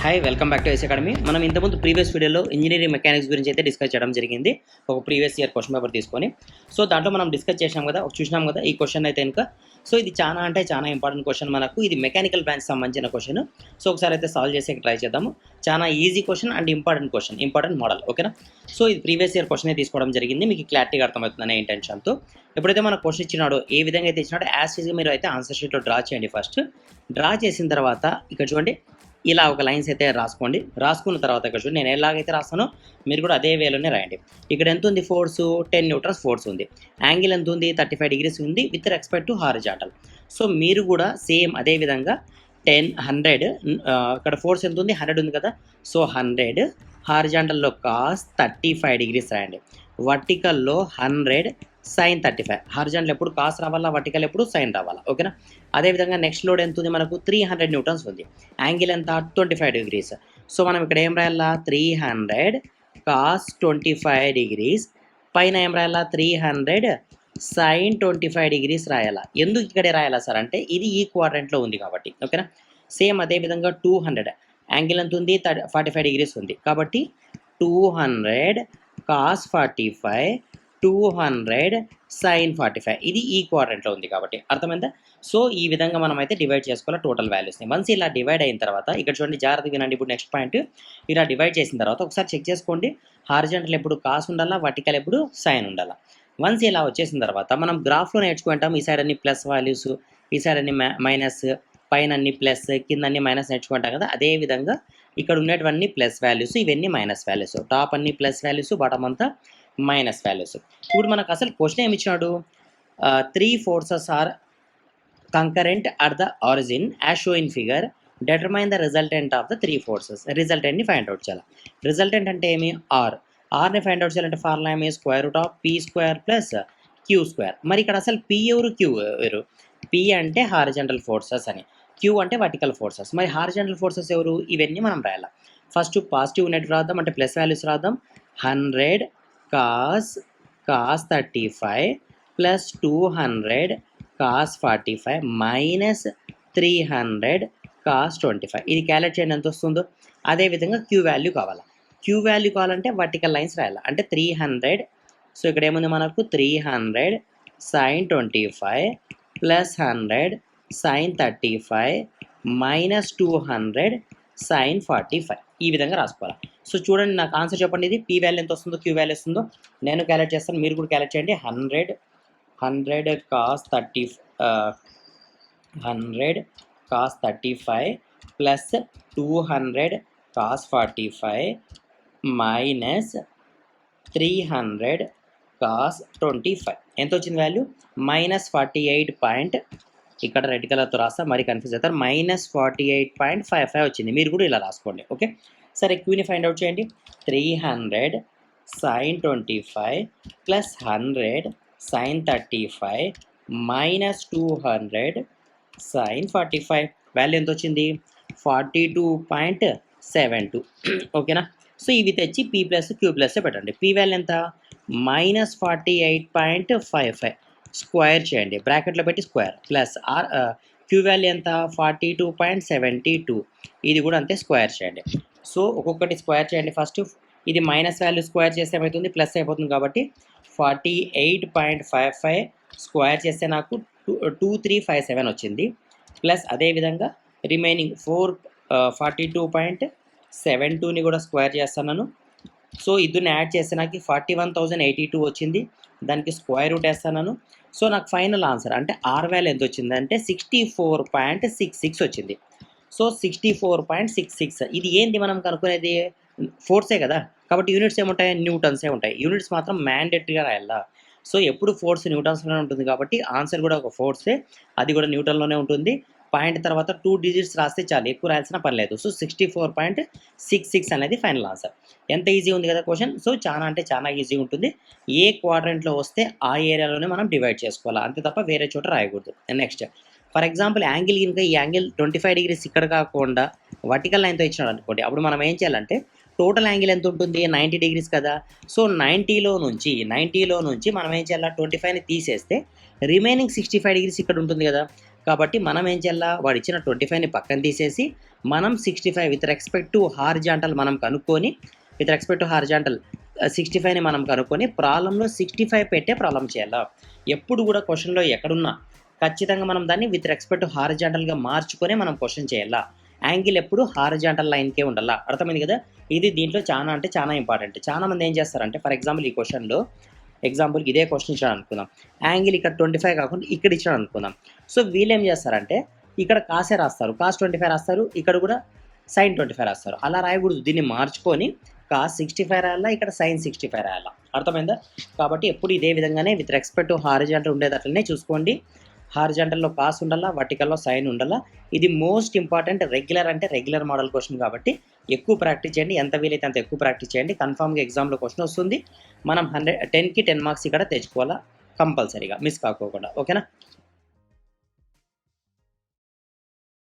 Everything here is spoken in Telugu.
Hi welcome back to S academy. మనం ఇంతకుముందు ప్రీవియస్ వీడియోలో ఇంజనీరింగ్ మెకానిక్స్ గురించి అయితే డిస్కస్ చేయడం జరిగింది, ఒక ప్రీవియస్ ఇయర్ క్వశ్చన్ పేపర్ తీసుకొని. సో దాంట్లో మనం డిస్కస్ చేసాం కదా, చూసినాం కదా ఈ క్వశ్చన్ అయితే ఇంకా. సో ఇది చాలా అంటే చాలా ఇంపార్టెంట్ క్వశ్చన్ మనకు. ఇది మెకానికల్ బ్రాంచ్ సంబంధించిన క్వశ్చన్. సో ఒకసారి అయితే సాల్వ్ చేసే ట్రై చేద్దాము. చాలా easy question and important question, important model. ఓకేనా? సో ఇది ప్రీవియస్ ఇయర్ క్వశ్చన్ తీసుకోవడం జరిగింది, మీకు క్లారిటీగా అర్థమవుతుందనే ఇంటెన్షన్తో. ఎప్పుడైతే మన క్వశ్చన్ ఇచ్చినాడో ఏ విధంగా అయితే ఇచ్చినాడో యాజ్ ఈజీగా మీరు అయితే ఆన్సర్ షీట్లో డ్రా చేయండి. ఫస్ట్ డ్రా చేసిన తర్వాత ఇక్కడ చూడండి, ఇలా ఒక లైన్స్ అయితే రాసుకోండి. రాసుకున్న తర్వాత ఇక్కడ చూడండి, నేను ఎలాగైతే రాస్తానో మీరు కూడా అదే వేలోనే రాయండి. ఇక్కడ ఎంత ఉంది ఫోర్స్? 10 న్యూటన్స్ ఫోర్స్ ఉంది. యాంగిల్ ఎంత ఉంది? 35 డిగ్రీస్ ఉంది with respect to horizontal. So మీరు కూడా సేమ్ అదే విధంగా 100 ఇక్కడ ఫోర్స్ ఎంత ఉంది? 100 ఉంది కదా. సో 100 హారిజాంటల్లో కాస్ 35 డిగ్రీస్ రాయండి. వర్టికల్లో 100 sin 35. హారిజాంటల్ ఎప్పుడు కాస్ రావాలా, వర్టికల్ ఎప్పుడు సైన్ రావాలా. ఓకేనా? అదేవిధంగా నెక్స్ట్ లోడ్ ఎంత ఉంది మనకు? 300 న్యూటన్స్ ఉంది. యాంగిల్ ఎంత? 25 డిగ్రీస్. సో మనం ఇక్కడ ఏం రాయాలా? 300 కాస్ 25 డిగ్రీస్ పైన ఏం రాయాలా? 300 సైన్ 25 డిగ్రీస్ రాయాలా. ఎందుకు ఇక్కడే రాయాలా సార్ అంటే ఇది ఈ క్వాడ్రంట్లో ఉంది కాబట్టి. ఓకేనా? సేమ్ అదేవిధంగా 200 యాంగిల్ ఎంత ఉంది? 45 డిగ్రీస్ ఉంది కాబట్టి 200 కాస్ 45 200 సైన్ 45 ఇది ఈ క్వాడ్రంట్లో ఉంది కాబట్టి. అర్థమైందా? సో ఈ విధంగా మనం అయితే డివైడ్ చేసుకోవాలి టోటల్ వాల్యూస్ని. వన్స్ ఇలా డివైడ్ అయిన తర్వాత ఇక్కడ చూడండి, జాగ్రత్తగా వినండి. ఇప్పుడు నెక్స్ట్ పాయింట్, ఇలా డివైడ్ చేసిన తర్వాత ఒకసారి చెక్ చేసుకోండి, హారిజాంటల్ ఎప్పుడు కాస్ ఉండాలా, వర్టికల్ ఎప్పుడు సైన్ ఉండాలా. వన్స్ ఇలా వచ్చేసిన తర్వాత మనం గ్రాఫ్లో నేర్చుకుంటాం. ఈ సైడ్ అన్ని ప్లస్ వాల్యూస్, ఈ సైడ్ అన్ని మైనస్, పైన అన్ని ప్లస్, కింద అన్ని మైనస్ నేర్చుకుంటాం కదా. అదేవిధంగా ఇక్కడ ఉన్నటువంటి ప్లస్ వాల్యూస్, ఇవన్నీ మైనస్ వాల్యూస్. టాప్ అన్ని ప్లస్ వాల్యూస్, బాటమ్ అంతా మైనస్ వాల్యూస్. ఇప్పుడు మనకు అసలు క్వశ్చన్ ఏమి ఇచ్చినాడు? 3 forces are concurrent at the origin as show in figure, determine the resultant of the 3 forces. రిజల్టెంట్ని ఫైండ్ అవుట్ చేయాలి. రిజల్టెంట్ అంటే ఏమి? ఆర్ని ఫైండ్ అవుట్ చేయాలంటే ఫార్ములా ఏమి? √p² plus q². మరి ఇక్కడ అసలు p ఎవరు, q ఎవరు? p అంటే హారిజాంటల్ ఫోర్సెస్ అని, q అంటే వర్టికల్ ఫోర్సెస్. మరి హారిజాంటల్ ఫోర్సెస్ ఎవరు? ఇవన్నీ మనం రాయాలి. ఫస్ట్ పాజిటివ్ నెట్ రాద్దాం, అంటే ప్లస్ వాల్యూస్ రాద్దాం. 100 cos 35 plus 200 cos 45 minus 300 cos 25. ఇది క్యాలిక్యులేట్ చేయండి ఎంత వస్తుందో. అదేవిధంగా క్యూ వాల్యూ కావాలి. క్యూ వాల్యూ కావాలంటే వర్టికల్ లైన్స్ రాయాలి. అంటే 300, సో ఇక్కడ ఏముంది మనకు? 300 sin 25 plus 100 sin 35 minus 200 sin 45. ఈ విధంగా రాసుకోవాలి. సో చూడండి, నాకు ఆన్సర్ చెప్పండి. ఇది పీ వాల్యూ ఎంత వస్తుందో, క్యూ వాల్యూ వస్తుందో నేను క్యాలిక్యులేట్ చేస్తాను, మీరు కూడా క్యాలిక్యులేట్ చేయండి. 100 cos 35 plus 200 cos 45 minus 300 cos 25 ఎంత వచ్చింది వాల్యూ? -48. ఇక్కడ రెడ్ కలర్తో రాస్తా, మరి కన్ఫ్యూజ్ అవుతారు. -48.55 వచ్చింది. మీరు కూడా ఇలా రాసుకోండి. ఓకే, సరే క్యూని ఫైండ్ అవుట్ చేయండి. 300 sin 25 plus 100 sin 35 minus 200 sin 45 value ఎంత వచ్చింది? 42.72. ఓకేనా? సో ఇవి తెచ్చి పీ ప్లస్ క్యూ ప్లస్ పెట్టండి. పీ వాల్యూ ఎంత? -48.55 స్క్వేర్ చేయండి, బ్రాకెట్లో పెట్టి స్క్వేర్, ప్లస్ క్యూ వాల్యూ ఎంత? 42.72. ఇది కూడా అంతే, స్క్వేర్ చేయండి. సో ఒక్కొక్కటి స్క్వేర్ చేయండి. ఫస్ట్ ఇది మైనస్ వాల్యూ స్క్వేర్ చేస్తే ఏమవుతుంది? ప్లస్ అయిపోతుంది కాబట్టి 48.55 స్క్వేర్ చేస్తే నాకు 2357 వచ్చింది. ప్లస్ అదేవిధంగా రిమైనింగ్ 42.72ని కూడా స్క్వేర్ చేస్తున్నాను. సో ఇద్దరిని యాడ్ చేస్తే నాకు 41,082 వచ్చింది. దానికి స్క్వేర్ రూట్ వేస్తున్నాను. సో నాకు ఫైనల్ ఆన్సర్ అంటే ఆర్ వాల్యూ ఎంత వచ్చిందంటే 64.66 వచ్చింది. సో 64.66. ఇది ఏంటి మనం కనుక్కునేది? ఫోర్సే కదా, కాబట్టి యూనిట్స్ ఏముంటాయి? న్యూటన్సే ఉంటాయి. యూనిట్స్ మాత్రం మ్యాండేటరీగా రాయాలా. సో ఎప్పుడు ఫోర్స్ న్యూటన్స్లోనే ఉంటుంది కాబట్టి ఆన్సర్ కూడా ఒక ఫోర్సే, అది కూడా న్యూటన్లోనే ఉంటుంది. పాయింట్ తర్వాత 2 డిజిట్స్ రాస్తే చాలు, ఎక్కువ రాయాల్సిన పని లేదు. సో 64.66 అనేది ఫైనల్ ఆన్సర్. ఎంత ఈజీ ఉంది కదా క్వశ్చన్. సో చాలా అంటే చాలా ఈజీ ఉంటుంది. ఏ క్వాడ్రంట్లో వస్తే ఆ ఏరియాలోనే మనం డివైడ్ చేసుకోవాలి, అంతే తప్ప వేరే చోట రాయకూడదు. నెక్స్ట్ ఫర్ ఎగ్జాంపుల్ యాంగిల్ కనుక ఈ యాంగిల్ 25 డిగ్రీస్ ఇక్కడ కాకుండా వర్టికల్ లైన్తో ఇచ్చినాడు అనుకోండి, అప్పుడు మనం ఏం చేయాలంటే టోటల్ యాంగిల్ ఎంత ఉంటుంది? 90 డిగ్రీస్ కదా. సో 90లో నుంచి మనం ఏం చేయాలి? 25ని తీసేస్తే రిమైనింగ్ 65 డిగ్రీస్ ఇక్కడ ఉంటుంది కదా. కాబట్టి మనం ఏం చేయాలా, వాడు ఇచ్చిన 25ని పక్కన తీసేసి మనం 65 విత్ రెస్పెక్ట్ టు హారిజాంటల్ మనం కనుక్కొని, విత్ రెస్పెక్ట్ టు హారిజాంటల్ 65ని మనం కనుక్కొని ప్రాబ్లంలో 65 పెట్టే ప్రాబ్లం చేయాలా. ఎప్పుడు కూడా క్వశ్చన్లో ఎక్కడున్నా ఖచ్చితంగా మనం దాన్ని విత్ రెస్పెక్ట్ టు హారిజాంటల్గా మార్చుకొని మనం క్వశ్చన్ చేయాలా. యాంగిల్ ఎప్పుడు హారిజాంటల్ లైన్కే ఉండాలా. అర్థమైంది కదా. ఇది దీంట్లో చాలా అంటే చాలా ఇంపార్టెంట్. చాలా మంది ఏం చేస్తారంటే, ఫర్ ఎగ్జాంపుల్ ఈ క్వశ్చన్లో ఎగ్జాంపుల్కి ఇదే క్వశ్చన్ ఇచ్చాడు అనుకుందాం, యాంగిల్ ఇక్కడ 25 కాకుండా ఇక్కడ ఇచ్చాడు అనుకుందాం. సో వీళ్ళు ఏం చేస్తారంటే ఇక్కడ కాసే రాస్తారు, కాస్ 25 రాస్తారు, ఇక్కడ కూడా సైన్ 25 రాస్తారు. అలా రాయకూడదు, దీన్ని మార్చుకొని కాస్ 65 రాయాలా, ఇక్కడ సైన్ 65 రాయాలా. అర్థమైందా. కాబట్టి ఎప్పుడు ఇదే విధంగానే విత్ రెస్పెక్ట్ టు హారిజాంటల్ ఉండేటట్లనే చూసుకోండి. హారిజాంటల్లో కాస్ ఉండాలా, వర్టికల్లో సైన్ ఉండాలా. ఇది మోస్ట్ ఇంపార్టెంట్. రెగ్యులర్ అంటే రెగ్యులర్ మోడల్ క్వశ్చన్ కాబట్టి ఎక్కువ ప్రాక్టీస్ చేయండి. ఎంత వీలైతే అంత ఎక్కువ ప్రాక్టీస్ చేయండి. కన్ఫామ్గా ఎగ్జామ్లో క్వశ్చన్ వస్తుంది. మనం 10కి 10 మార్క్స్ ఇక్కడ తెచ్చుకోవాలా కంపల్సరీగా, మిస్ కాకోకుండా. ఓకేనా.